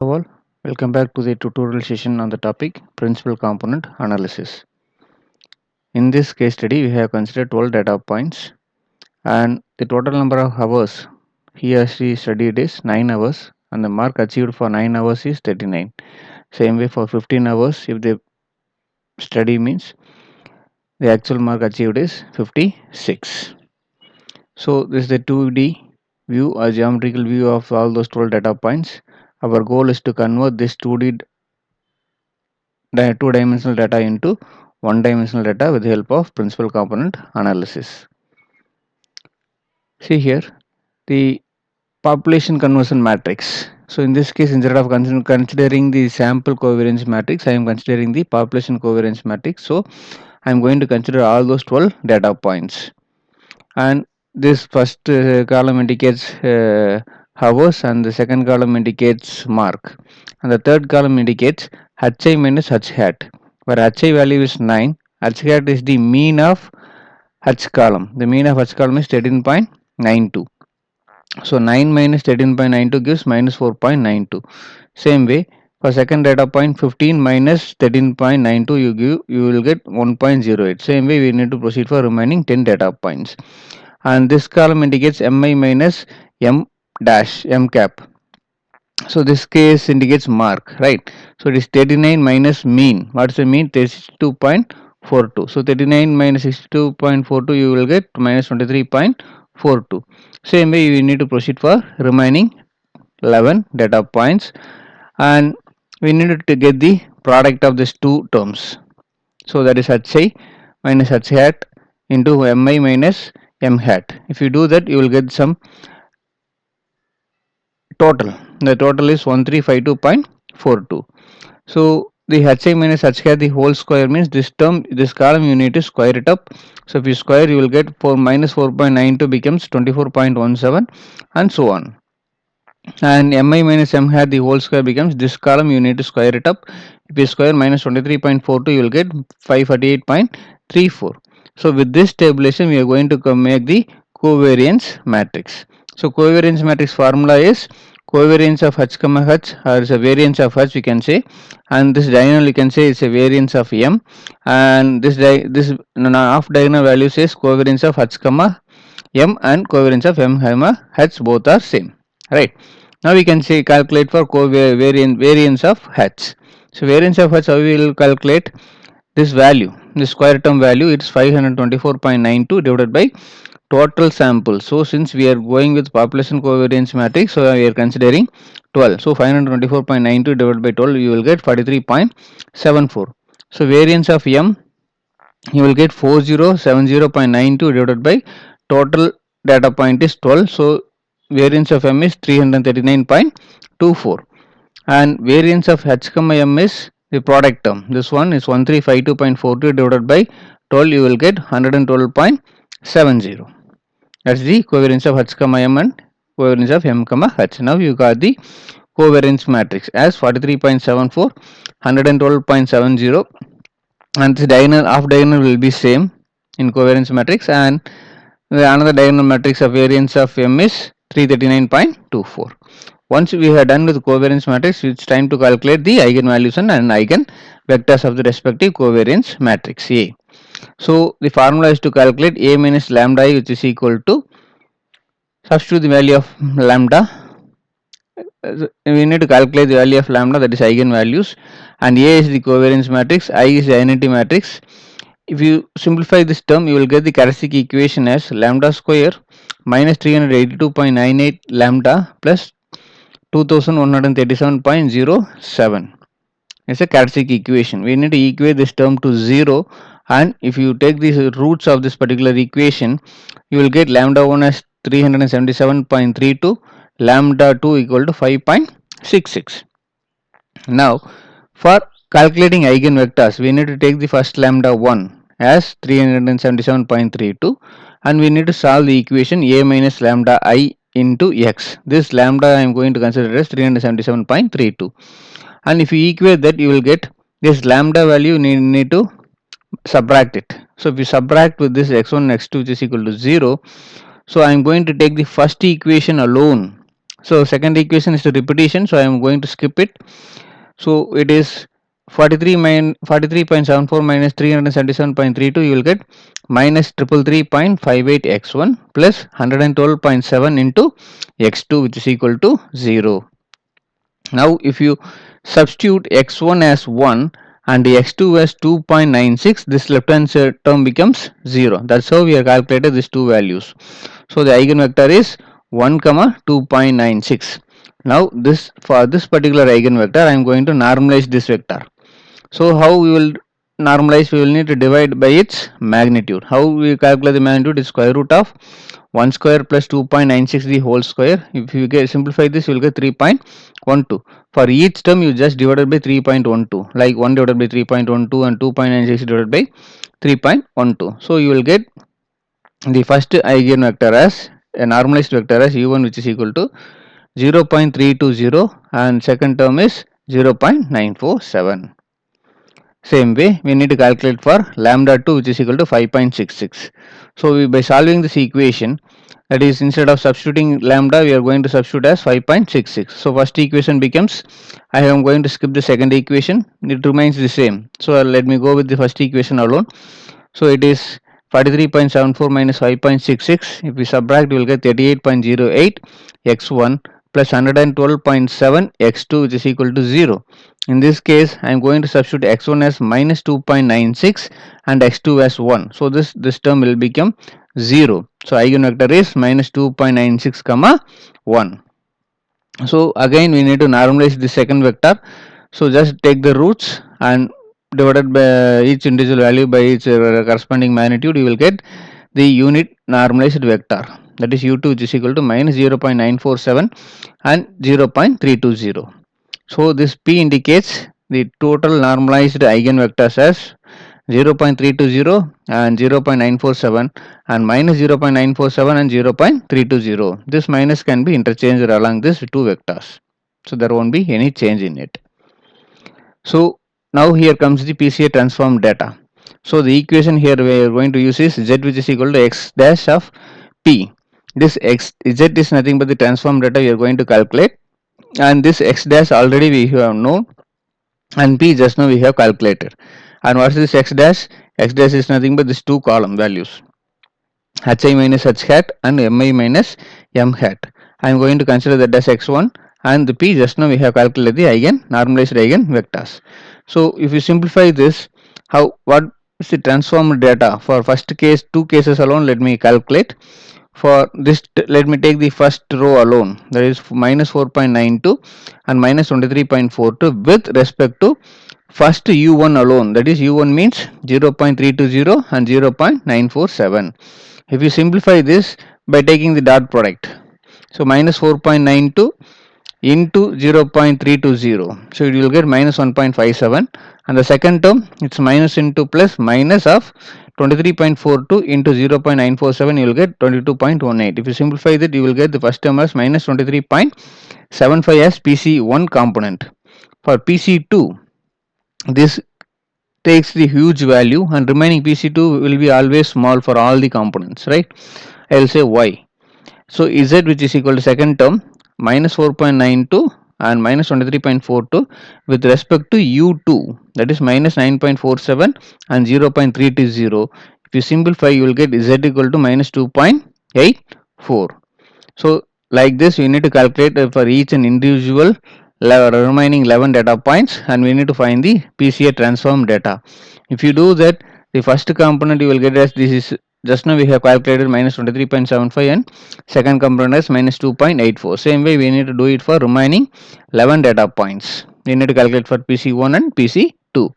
Hello all, welcome back to the tutorial session on the topic Principal Component Analysis. In this case study, we have considered 12 data points and the total number of hours he or she studied is 9 hours and the mark achieved for 9 hours is 39. Same way for 15 hours, if the study means the actual mark achieved is 56. So this is the 2D view, a geometrical view of all those 12 data points. Our goal is to convert this 2D two-dimensional data into one-dimensional data with the help of principal component analysis. See here the population conversion matrix. So in this case, instead of considering the sample covariance matrix, I am considering the population covariance matrix. So I am going to consider all those 12 data points, and this first column indicates hours and the second column indicates mark and the third column indicates hi minus h hat, where hi value is 9, h hat is the mean of h column. The mean of h column is 13.92. So 9 minus 13.92 gives minus 4.92. Same way for second data point 15 minus 13.92 you will get 1.08. Same way we need to proceed for remaining 10 data points. And this column indicates mi minus m dash m cap. So this case indicates mark, right? So it is 39 minus mean. What's the mean? 62.42. So 39 minus 62.42 you will get minus 23.42. Same way you need to proceed for remaining 11 data points, and we need to get the product of these two terms. So that is hi minus h hat into mi minus m hat. If you do that, you will get some total. The total is 1352.42. So the hi minus h hat the whole square means this term, this column you need to square it up. So if you square, you will get 4 minus 4.92 becomes 24.17 and so on. And mi minus m hat the whole square becomes this column you need to square it up. If you square minus 23.42 you will get 548.34. So with this tabulation we are going to make the covariance matrix. So covariance matrix formula is covariance of h comma h, or is a variance of h we can say, and this diagonal you can say it's a variance of m, and this half diagonal value says covariance of h comma m and covariance of m comma h both are same, right? Now we can say calculate for variance of h. So variance of h, how we will calculate this value, the square term value, it's 524.92 divided by total sample. So since we are going with population covariance matrix, so we are considering 12. So 524.92 divided by 12, you will get 43.74. So variance of m, you will get 4070.92 divided by total data point is 12. So variance of m is 339.24, and variance of h comma m is the product term. This one is 1352.42 divided by 12, you will get 112.70. That's the covariance of h comma m and covariance of m comma h. Now you got the covariance matrix as 43.74, 112.70, and this diagonal half diagonal will be same in covariance matrix, and the another diagonal matrix of variance of m is 339.24. Once we have done with covariance matrix, it's time to calculate the eigenvalues and eigenvectors of the respective covariance matrix A. So the formula is to calculate A minus lambda I, which is equal to, substitute the value of lambda. We need to calculate the value of lambda, that is eigenvalues, and A is the covariance matrix, I is the identity matrix. If you simplify this term, you will get the characteristic equation as lambda square minus 382.98 lambda plus 2137.07 is a characteristic equation. We need to equate this term to 0, and if you take the roots of this particular equation, you will get lambda 1 as 377.32, lambda 2 equal to 5.66. Now for calculating eigenvectors, we need to take the first lambda 1 as 377.32, and we need to solve the equation A minus lambda I into x. This lambda I am going to consider as 377.32, and if you equate that, you will get this lambda value. You need to subtract it. So if you subtract with this x1 x2 which is equal to 0, so I am going to take the first equation alone. So second equation is the repetition, so I am going to skip it. So it is 43.74 minus 377.32, you will get minus 333.58 x1 plus 112.7 into x2, which is equal to 0. Now if you substitute x1 as 1 and x2 as 2.96, this left hand term becomes 0. That's how we have calculated these two values. So the eigenvector is 1 comma 2.96. Now this, for this particular eigenvector, I am going to normalize this vector. So how we will normalize? We will need to divide by its magnitude. How we calculate the magnitude is square root of 1 square plus 2.96 the whole square. If you get simplify this, you will get 3.12. For each term, you just divided by 3.12, like 1 divided by 3.12 and 2.96 divided by 3.12. So you will get the first eigenvector as a normalized vector as u1, which is equal to 0.320, and second term is 0.947. Same way, we need to calculate for lambda 2, which is equal to 5.66. So by solving this equation, that is, instead of substituting lambda, we are going to substitute as 5.66. So first equation becomes, I am going to skip the second equation, it remains the same. So let me go with the first equation alone. So it is 43.74 minus 5.66. If we subtract, we will get 38.08 x1 plus 112.7 x2, which is equal to 0. In this case, I am going to substitute x1 as minus 2.96 and x2 as 1. So this term will become 0. So eigenvector is minus 2.96 comma 1. So again we need to normalize the second vector. So just take the roots and divided by each individual value by its corresponding magnitude, you will get the unit normalized vector, that is u2, which is equal to minus 0.947 and 0.320. So this p indicates the total normalized eigenvectors as 0.320 and 0.947 and minus 0.947 and 0.320. This minus can be interchanged along these two vectors. So there won't be any change in it. So now here comes the PCA transform data. So the equation here we are going to use is z, which is equal to x dash of p. This x z is nothing but the transform data we are going to calculate, and this x dash already we have known, and p just now we have calculated. And what is this x dash? X dash is nothing but these two column values, hi minus h hat and mi minus m hat. I am going to consider that as x1, and the p just now we have calculated the normalized eigen vectors. So if you simplify this, what is the transformed data for first case, two cases alone? Let me calculate. For this, let me take the first row alone, that is minus 4.92 and minus 23.42 with respect to first u1 alone, that is u1 means 0.320 and 0.947. If you simplify this by taking the dot product, so minus 4.92 into 0.320, so you will get minus 1.57, and the second term it's minus into plus minus of 23.42 into 0.947, you will get 22.18. If you simplify that, you will get the first term as minus 23.75 as PC1 component. For PC2, this takes the huge value, and remaining PC2 will be always small for all the components, right? I will say y. So z, which is equal to second term, minus 4.92 and minus 23.42 with respect to u2, that is minus 9.47 and 0.320. If you simplify, you will get z equal to minus 2.84. So like this, we need to calculate for each and individual remaining 11 data points, and we need to find the PCA transform data. If you do that, the first component you will get as this is just now we have calculated minus 23.75, and second component is minus 2.84. Same way we need to do it for remaining 11 data points. We need to calculate for PC1 and PC2.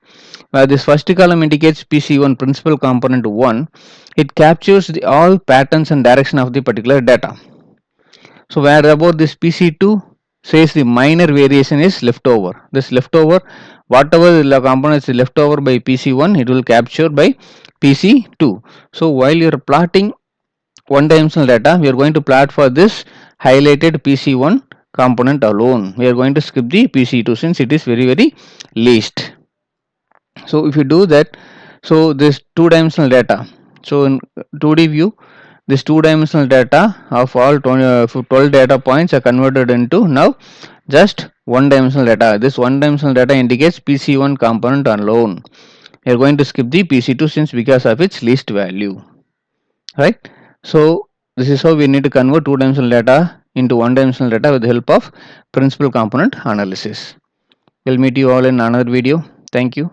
Where this first column indicates PC1 principal component 1, it captures all patterns and direction of the particular data. So where about this PC2 says the minor variation is leftover. This leftover, whatever the components is left over by PC1, it will capture by PC2. So while you are plotting one dimensional data, we are going to plot for this highlighted PC1 component alone. We are going to skip the PC2 since it is very least. So if you do that, so this two dimensional data, so in 2D view, this two-dimensional data of all 12 data points are converted into now just one-dimensional data. This one-dimensional data indicates PC1 component alone. We are going to skip the PC2 since because of its least value, right? So this is how we need to convert two-dimensional data into one-dimensional data with the help of principal component analysis. We'll meet you all in another video. Thank you.